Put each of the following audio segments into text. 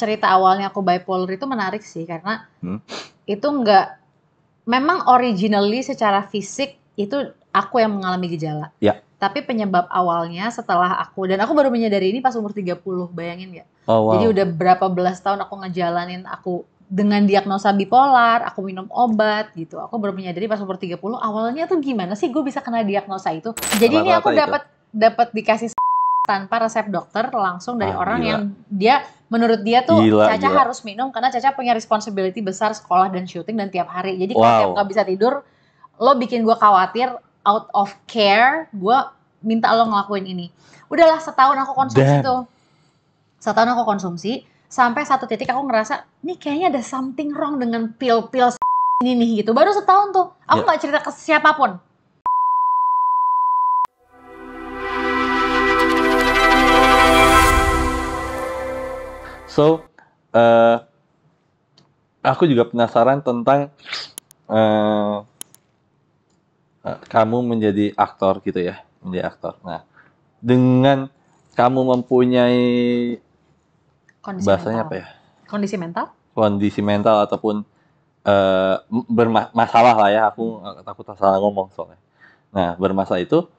cerita awalnya aku bipolar itu menarik sih karena itu nggak, memang originally secara fisik itu aku yang mengalami gejala. Ya. Tapi penyebab awalnya setelah dan aku baru menyadari ini pas umur 30, bayangin nggak? Oh, wow. Jadi udah berapa belas tahun aku ngejalanin aku dengan diagnosa bipolar, aku minum obat gitu. Aku baru menyadari pas umur 30, awalnya tuh gimana sih gue bisa kena diagnosa itu. Jadi ini aku dapat dikasih tanpa resep dokter langsung dari orang gila. yang dia menurut dia tuh Caca gila. harus minum karena Caca punya responsibility besar sekolah dan syuting dan tiap hari. Jadi kalau tiap nggak bisa tidur, lo bikin gue khawatir, out of care, gue minta lo ngelakuin ini. Udahlah setahun aku konsumsi tuh. Setahun aku konsumsi, sampai satu titik aku ngerasa, nih kayaknya ada something wrong dengan pil-pil ini nih gitu. Baru setahun tuh, aku gak cerita ke siapapun. So, aku juga penasaran tentang kamu menjadi aktor gitu ya, menjadi aktor. Nah, dengan kamu mempunyai kondisi bahasanya mental. apa ya? Kondisi mental? Kondisi mental ataupun bermasalah lah ya. Aku takut salah ngomong soalnya. Nah, bermasalah itu,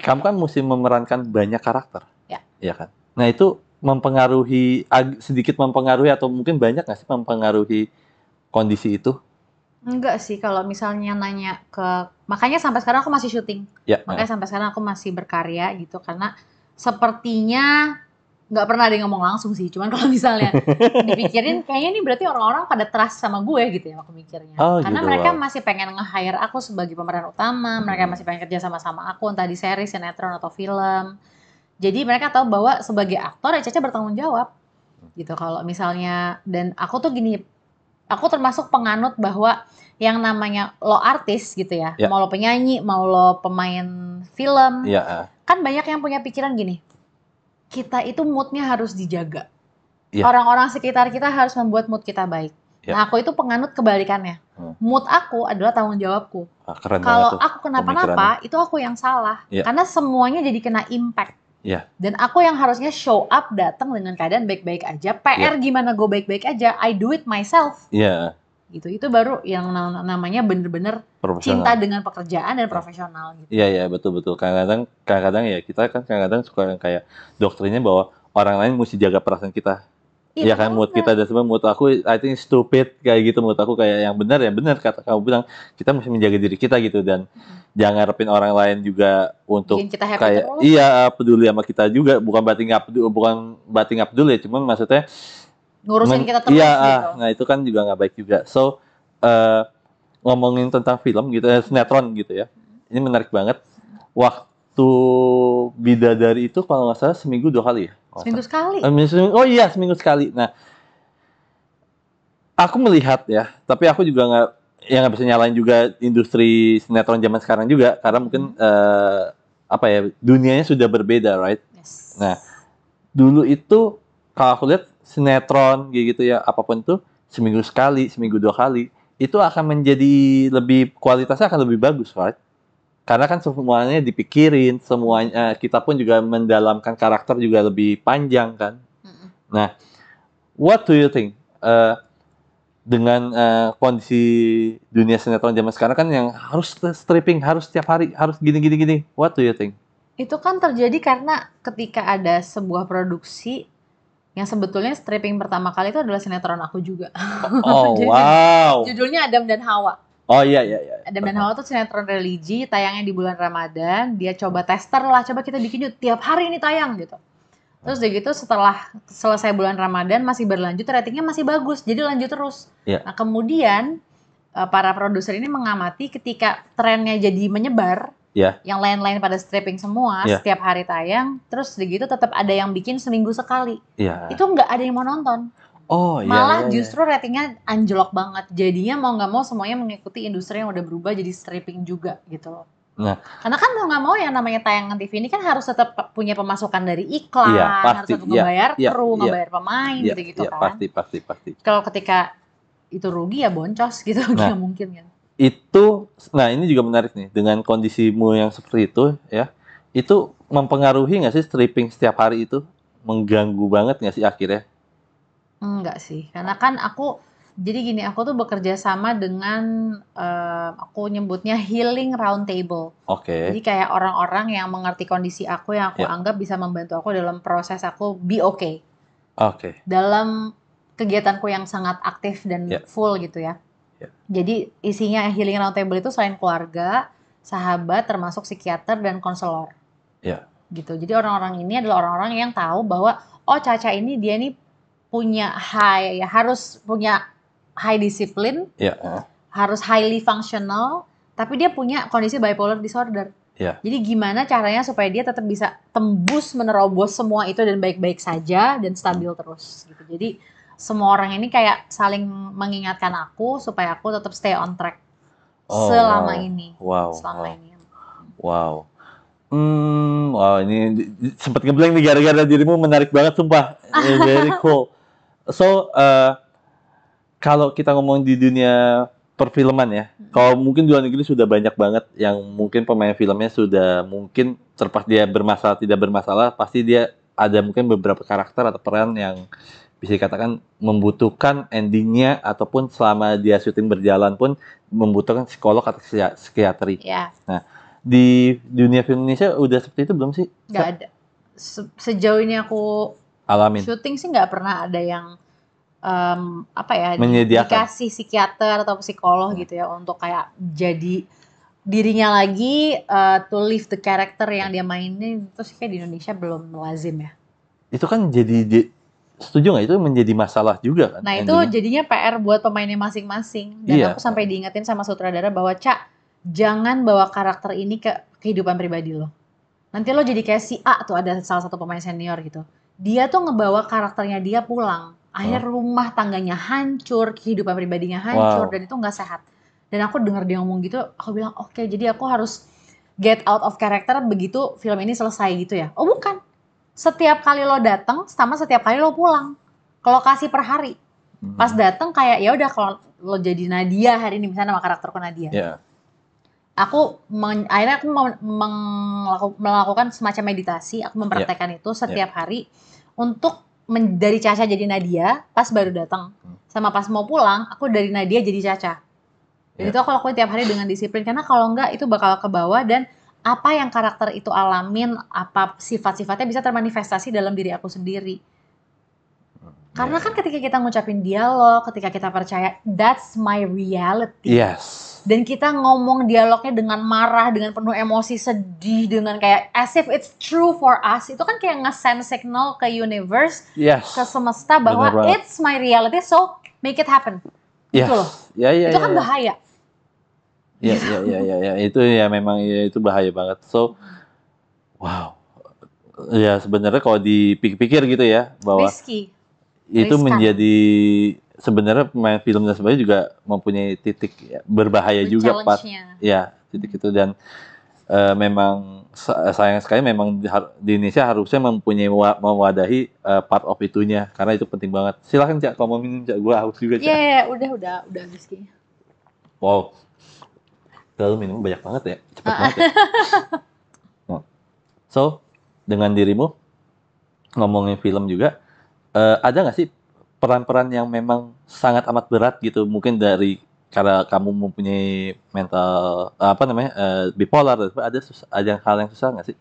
kamu kan mesti memerankan banyak karakter, ya kan? Nah, itu sedikit mempengaruhi atau mungkin banyak nggak sih mempengaruhi kondisi itu? Enggak sih, kalau misalnya nanya makanya sampai sekarang aku masih syuting. Makanya sampai sekarang aku masih berkarya gitu, karena sepertinya nggak pernah ada yang ngomong langsung sih, cuman kalau misalnya dipikirin kayaknya ini berarti orang-orang pada trust sama gue gitu ya, aku mikirnya. Karena gitu, mereka masih pengen nge-hire aku sebagai pemeran utama, mereka masih pengen kerja sama aku, entah di series, sinetron, atau film. Jadi mereka tahu bahwa sebagai aktor ya Caca bertanggung jawab gitu. Kalau misalnya, dan aku tuh gini, aku termasuk penganut bahwa yang namanya lo artis gitu ya, mau lo penyanyi, mau lo pemain film, kan banyak yang punya pikiran gini, kita itu moodnya harus dijaga. Orang-orang sekitar kita harus membuat mood kita baik. Nah, aku itu penganut kebalikannya. Mood aku adalah tanggung jawabku. Kalau aku kenapa-napa, itu aku yang salah. Karena semuanya jadi kena impact. Dan aku yang harusnya show up, datang dengan keadaan baik-baik aja. PR gimana gue baik-baik aja, I do it myself. Gitu. Itu baru yang namanya bener-bener cinta dengan pekerjaan dan profesional. Gitu. Iya, betul-betul. Kadang-kadang ya kita kan kadang-kadang suka kayak doktrinnya bahwa orang lain mesti jaga perasaan kita. Iya kan, mood kita dan semua, mood aku I think stupid kayak gitu, mood aku kayak yang benar kata kamu bilang, kita mesti menjaga diri kita gitu, dan jangan ngarepin orang lain juga untuk bikin kita happy kayak terus. Peduli sama kita juga, bukan berarti nggak peduli ya, cuman maksudnya ngurusin kita terus gitu. Nah itu kan juga nggak baik juga. So ngomongin tentang film gitu, sinetron gitu ya, ini menarik banget. Waktu Bidadari itu kalau nggak salah seminggu 2 kali ya? Seminggu sekali. Oh iya, seminggu sekali. Nah, aku melihat ya, tapi aku juga nggak bisa nyalain juga industri sinetron zaman sekarang juga, karena mungkin dunianya sudah berbeda, right? Yes. Nah, dulu itu kalau aku lihat sinetron gitu ya, apapun itu seminggu sekali, seminggu 2 kali, itu akan menjadi kualitasnya akan lebih bagus, right? Karena kan semuanya dipikirin, semuanya kita pun juga mendalamkan karakter juga lebih panjang kan. Nah, what do you think dengan kondisi dunia sinetron zaman sekarang kan yang harus stripping, harus setiap hari, harus gini. What do you think? Itu kan terjadi karena ketika ada sebuah produksi yang sebetulnya stripping pertama kali itu adalah sinetron aku juga. Oh, wow. Judulnya Adam dan Hawa. Oh iya. Adam dan Hawa tuh sinetron religi, tayangnya di bulan Ramadan. Dia coba tester lah, coba kita bikin yuk tiap hari ini tayang gitu. Terus udah gitu setelah selesai bulan Ramadan masih berlanjut, ratingnya masih bagus, jadi lanjut terus. Nah kemudian para produser ini mengamati ketika trennya jadi menyebar, yang lain-lain pada stripping semua, setiap hari tayang, terus udah gitu tetap ada yang bikin seminggu sekali. Itu nggak ada yang mau nonton. Malah justru ratingnya anjlok banget. Jadinya mau nggak mau semuanya mengikuti industri yang udah berubah jadi stripping juga gitu loh. Nah, karena kan mau nggak mau yang namanya tayangan TV ini kan harus tetap punya pemasukan dari iklan, harus tetap ngebayar kru, ngebayar pemain gitu kan. Pasti. Kalau ketika itu rugi ya boncos gitu, nggak mungkin kan. Ini juga menarik nih, dengan kondisimu yang seperti itu ya, itu mempengaruhi nggak sih stripping setiap hari itu? Mengganggu banget nggak sih akhirnya? Enggak sih, karena kan jadi gini, aku tuh bekerja sama dengan, aku nyebutnya healing round table. Jadi kayak orang-orang yang mengerti kondisi aku, yang aku anggap bisa membantu aku dalam proses aku be okay. Dalam kegiatanku yang sangat aktif dan full gitu ya. Jadi isinya healing round table itu selain keluarga, sahabat, termasuk psikiater dan konselor. Gitu. Jadi orang-orang ini adalah orang-orang yang tahu bahwa Caca ini dia nih harus punya high disiplin, harus highly functional, tapi dia punya kondisi bipolar disorder. Jadi gimana caranya supaya dia tetap bisa tembus menerobos semua itu dan baik-baik saja dan stabil terus gitu. Jadi semua orang ini kayak saling mengingatkan aku supaya aku tetap stay on track selama ini. Wow, ini sempat ngeblank nih gara-gara dirimu menarik banget sumpah. Very cool. So, kalau kita ngomong di dunia perfilman ya, kalau mungkin di luar negeri sudah banyak banget yang mungkin pemain filmnya sudah mungkin terlepas dia bermasalah tidak bermasalah, pasti dia ada mungkin beberapa karakter atau peran yang bisa dikatakan membutuhkan endingnya ataupun selama dia syuting berjalan pun membutuhkan psikolog atau psikiatri. Nah, di dunia film Indonesia udah seperti itu belum sih? Nggak ada. Sejauh ini aku alamin syuting sih nggak pernah ada yang menyediakan dikasih psikiater atau psikolog gitu ya untuk kayak jadi dirinya lagi, to live the character yang dia mainin. Terus kayak di Indonesia belum lazim ya. Itu kan setuju nggak itu menjadi masalah juga kan? Nah itu jadinya PR buat pemainnya masing-masing. Dan aku sampai diingetin sama sutradara bahwa jangan bawa karakter ini ke kehidupan pribadi lo. Nanti lo jadi kayak si A tuh, ada salah satu pemain senior gitu. Dia tuh ngebawa karakternya dia pulang. Akhirnya rumah tangganya hancur, kehidupan pribadinya hancur, dan itu nggak sehat. Dan aku dengar dia ngomong gitu, aku bilang oke, jadi aku harus get out of character begitu film ini selesai gitu ya. Oh bukan, setiap kali lo datang sama setiap kali lo pulang ke lokasi per hari. Pas datang kayak ya udah kalau lo jadi Nadia hari ini misalnya nama karakterku Nadia. Akhirnya aku melakukan semacam meditasi, aku mempraktekkan itu setiap hari untuk dari Caca jadi Nadia pas baru datang, sama pas mau pulang aku dari Nadia jadi Caca. Dan itu aku lakuin tiap hari dengan disiplin, karena kalau enggak itu bakal ke bawah dan apa yang karakter itu alamin, apa sifat-sifatnya bisa termanifestasi dalam diri aku sendiri. Karena kan ketika kita ngucapin dialog, ketika kita percaya that's my reality. Dan kita ngomong dialognya dengan marah, dengan penuh emosi, sedih, dengan kayak as if it's true for us. Itu kan kayak nge-send signal ke universe, ke semesta bahwa it's my reality, so make it happen. Gitu loh. Itu kan bahaya. Itu ya memang itu bahaya banget. So, wow. Ya sebenarnya kalau dipikir-pikir gitu ya bahwa risky. Itu menjadi sebenarnya pemain film dan sebagainya juga mempunyai titik berbahaya juga titik itu, dan memang sayang sekali memang di Indonesia harusnya mempunyai mewadahi part of itunya, karena itu penting banget. Silakan Cak, kalau mau minum Cak, gue haus juga Cak. Udah Rizky. Wow, lalu minum banyak banget ya, cepet banget ya. So, dengan dirimu ngomongin film juga, ada nggak sih peran-peran yang memang sangat amat berat gitu, mungkin karena kamu mempunyai mental bipolar, ada hal yang susah nggak sih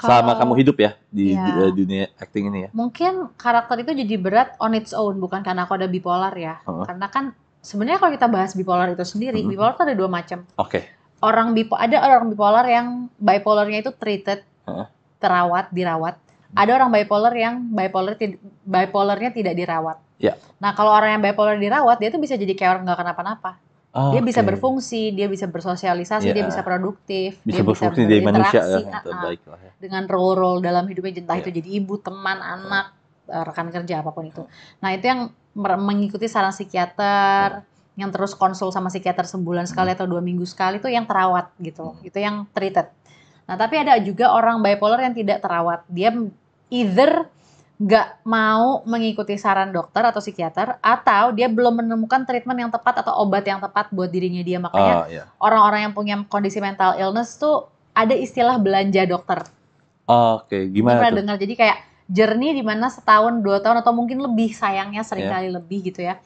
selama kamu hidup ya di dunia acting ini ya? Mungkin karakter itu jadi berat on its own, bukan karena aku ada bipolar ya. Karena kan sebenarnya kalau kita bahas bipolar itu sendiri, bipolar itu ada dua macam. Ada orang bipolar yang bipolarnya itu treated, dirawat. Ada orang bipolar yang bipolarnya tidak dirawat. Nah kalau orang yang bipolar dirawat, dia tuh bisa jadi kayak orang nggak kenapa-napa. Dia bisa berfungsi, dia bisa bersosialisasi, dia bisa produktif, dia bisa berinteraksi dengan role-role dalam hidupnya, entah itu jadi ibu, teman, anak, rekan kerja, apapun itu. Nah itu yang mengikuti saran psikiater, yang terus konsul sama psikiater sebulan sekali atau 2 minggu sekali, itu yang terawat gitu, itu yang treated. Nah tapi ada juga orang bipolar yang tidak terawat, dia either nggak mau mengikuti saran dokter atau psikiater, atau dia belum menemukan treatment yang tepat atau obat yang tepat buat dirinya dia. Makanya orang-orang yang punya kondisi mental illness tuh ada istilah belanja dokter. Gimana tuh? Pernah dengar? Jadi kayak journey dimana setahun, 2 tahun atau mungkin lebih, sayangnya seringkali lebih gitu ya.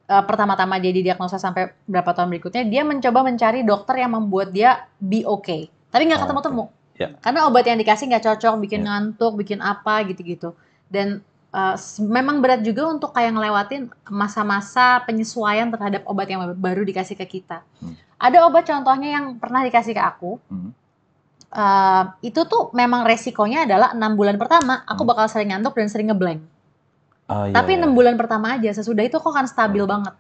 Pertama-tama dia didiagnosa sampai berapa tahun berikutnya, dia mencoba mencari dokter yang membuat dia be okay. Tapi nggak ketemu-temu. Karena obat yang dikasih nggak cocok, bikin ngantuk, bikin apa gitu-gitu. Dan memang berat juga untuk kayak ngelewatin masa-masa penyesuaian terhadap obat yang baru dikasih ke kita. Ada obat contohnya yang pernah dikasih ke aku, itu tuh memang resikonya adalah 6 bulan pertama aku bakal sering ngantuk dan sering ngeblank. Tapi 6 bulan pertama aja, sesudah itu aku akan stabil banget.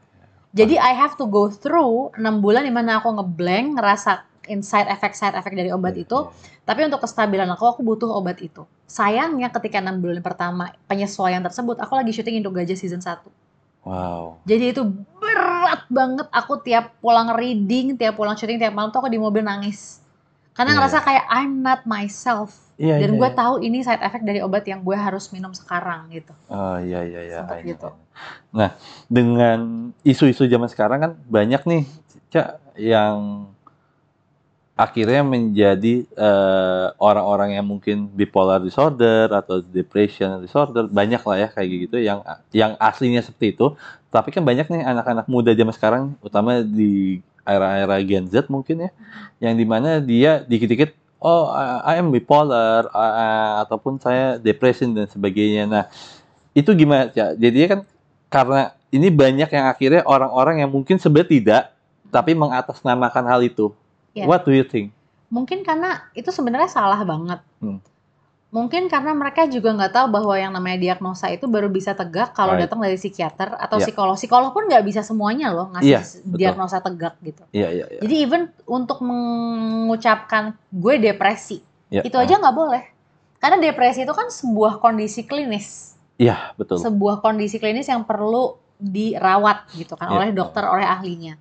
Jadi I have to go through 6 bulan dimana aku ngeblank, ngerasa side effect dari obat itu. Tapi untuk kestabilan aku butuh obat itu. Sayangnya ketika 6 bulan pertama penyesuaian tersebut, aku lagi syuting Indo Gajah season 1. Wow. Jadi itu berat banget. Aku tiap pulang reading, tiap pulang syuting, tiap malam tuh aku di mobil nangis. Karena ngerasa kayak I'm not myself. Dan gue tahu ini side effect dari obat yang gue harus minum sekarang gitu. Oh iya. Gitu. Nah, dengan isu-isu zaman sekarang kan banyak nih, Cak, yang akhirnya menjadi orang-orang yang mungkin bipolar disorder atau depression disorder, banyak lah ya kayak gitu yang aslinya seperti itu. Tapi kan banyak nih anak-anak muda zaman sekarang, utama di era-era Gen Z mungkin ya, yang dimana dia dikit-dikit, oh I am bipolar, ataupun saya depresi dan sebagainya. Nah, itu gimana ya? Jadi kan karena ini banyak yang akhirnya orang-orang yang mungkin sebenarnya tidak, tapi mengatasnamakan hal itu. What do you think? Mungkin karena itu sebenarnya salah banget. Mungkin karena mereka juga nggak tahu bahwa yang namanya diagnosa itu baru bisa tegak kalau datang dari psikiater atau psikolog. Psikolog pun nggak bisa semuanya loh ngasih diagnosa tegak gitu. Jadi even untuk mengucapkan gue depresi, itu aja nggak boleh. Karena depresi itu kan sebuah kondisi klinis. Iya, betul. Sebuah kondisi klinis yang perlu dirawat gitu kan oleh dokter, oleh ahlinya.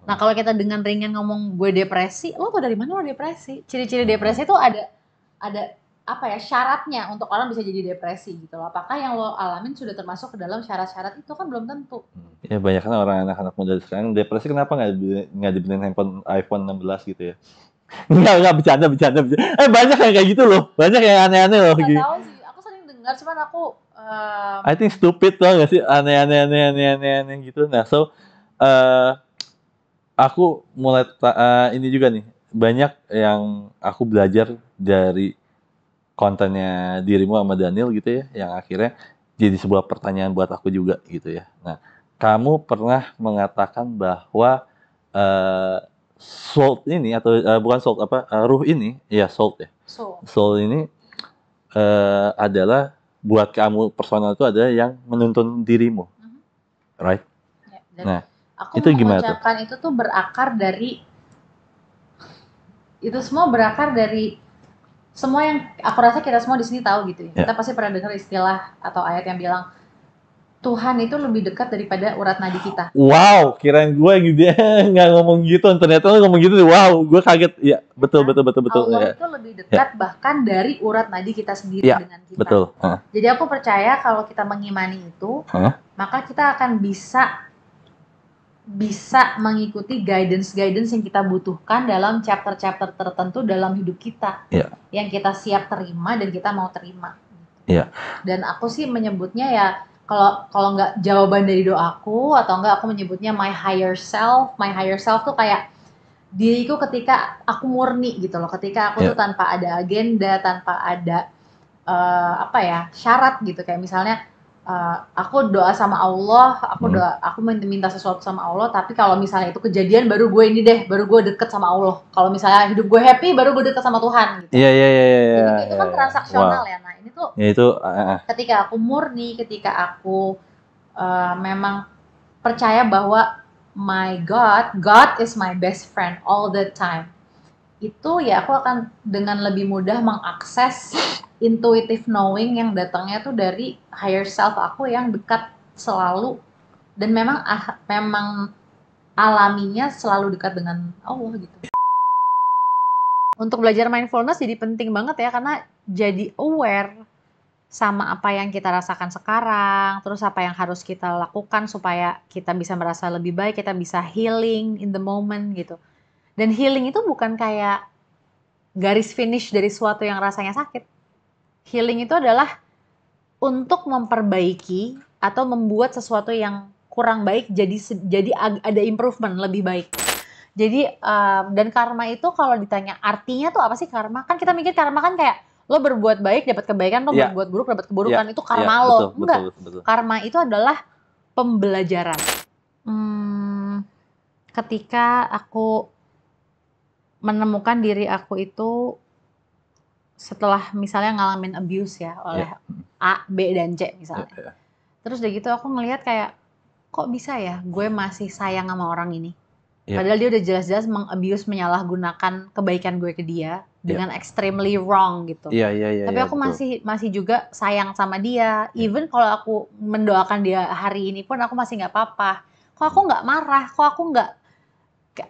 Nah kalau kita dengan ringan ngomong gue depresi, lo tau dari mana lo depresi? Ciri-ciri depresi itu ada apa ya, syaratnya untuk orang bisa jadi depresi gitu loh. Apakah yang lo alamin sudah termasuk ke dalam syarat-syarat itu kan belum tentu. Ya banyak kan orang anak-anak muda sekarang depresi, kenapa nggak dibeliin handphone iPhone 16 gitu ya? Nggak bercanda. Banyak yang kayak gitu loh, banyak yang aneh-aneh loh. Nggak tahu sih, aku sering dengar, cuman aku I think stupid loh nggak sih, aneh-aneh gitu. Nah so aku mulai ini juga nih, banyak yang aku belajar dari kontennya dirimu sama Daniel gitu ya, yang akhirnya jadi sebuah pertanyaan buat aku juga gitu ya. Nah, kamu pernah mengatakan bahwa soul ini atau bukan soul ruh ini, ya soul ya. Soul ini adalah buat kamu personal itu ada yang menuntun dirimu, right? Nah, aku itu mengucapkan itu tuh berakar dari semua yang aku rasa kita semua di sini tahu gitu ya. Kita pasti pernah dengar istilah atau ayat yang bilang Tuhan itu lebih dekat daripada urat nadi kita. Wow, kirain gue gitu ya, nggak ngomong gitu. Ternyata lo ngomong gitu. Wow, gue kaget. Ya, betul. Allah itu lebih dekat bahkan dari urat nadi kita sendiri dengan kita. Betul. Jadi aku percaya kalau kita mengimani itu, maka kita akan bisa mengikuti guidance yang kita butuhkan dalam chapter tertentu dalam hidup kita, yang kita siap terima dan kita mau terima. Dan aku sih menyebutnya ya, kalau nggak jawaban dari doaku atau enggak, aku menyebutnya my higher self tuh kayak diriku ketika aku murni gitu loh, ketika aku tuh tanpa ada agenda, tanpa ada syarat gitu, kayak misalnya aku doa sama Allah, aku minta sesuatu sama Allah, tapi kalau misalnya itu kejadian baru gue deket sama Allah. Kalau misalnya hidup gue happy baru gue deket sama Tuhan gitu. Jadi itu kan transaksional ya. Nah, ini tuh ketika aku murni, ketika aku memang percaya bahwa my God is my best friend all the time. Itu ya aku akan dengan lebih mudah mengakses intuitive knowing yang datangnya tuh dari higher self aku yang dekat selalu, dan memang alaminya selalu dekat dengan Allah gitu. Untuk belajar mindfulness jadi penting banget ya, karena jadi aware sama apa yang kita rasakan sekarang, terus apa yang harus kita lakukan supaya kita bisa merasa lebih baik, kita bisa healing in the moment gitu. Dan healing itu bukan kayak garis finish dari sesuatu yang rasanya sakit. Healing itu adalah untuk memperbaiki atau membuat sesuatu yang kurang baik jadi ada improvement lebih baik. Jadi dan karma itu kalau ditanya artinya tuh apa sih karma? Kan kita mikir karma kan kayak lo berbuat baik dapat kebaikan, lo berbuat buruk dapat keburukan, itu karma lo. Enggak. Betul. Karma itu adalah pembelajaran. Ketika aku menemukan diri aku itu setelah misalnya ngalamin abuse ya oleh A, B, dan C misalnya. Terus udah gitu aku ngelihat kayak kok bisa ya gue masih sayang sama orang ini. Padahal dia udah jelas-jelas meng-abuse, menyalahgunakan kebaikan gue ke dia dengan extremely wrong gitu. Tapi aku masih juga sayang sama dia. Even kalau aku mendoakan dia hari ini pun aku masih nggak apa-apa. Kok aku nggak marah? Kok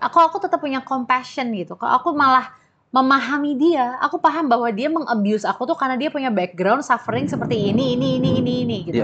aku tetap punya compassion gitu. Kok aku malah memahami dia. Aku paham bahwa dia meng-abuse aku tuh karena dia punya background suffering seperti ini gitu.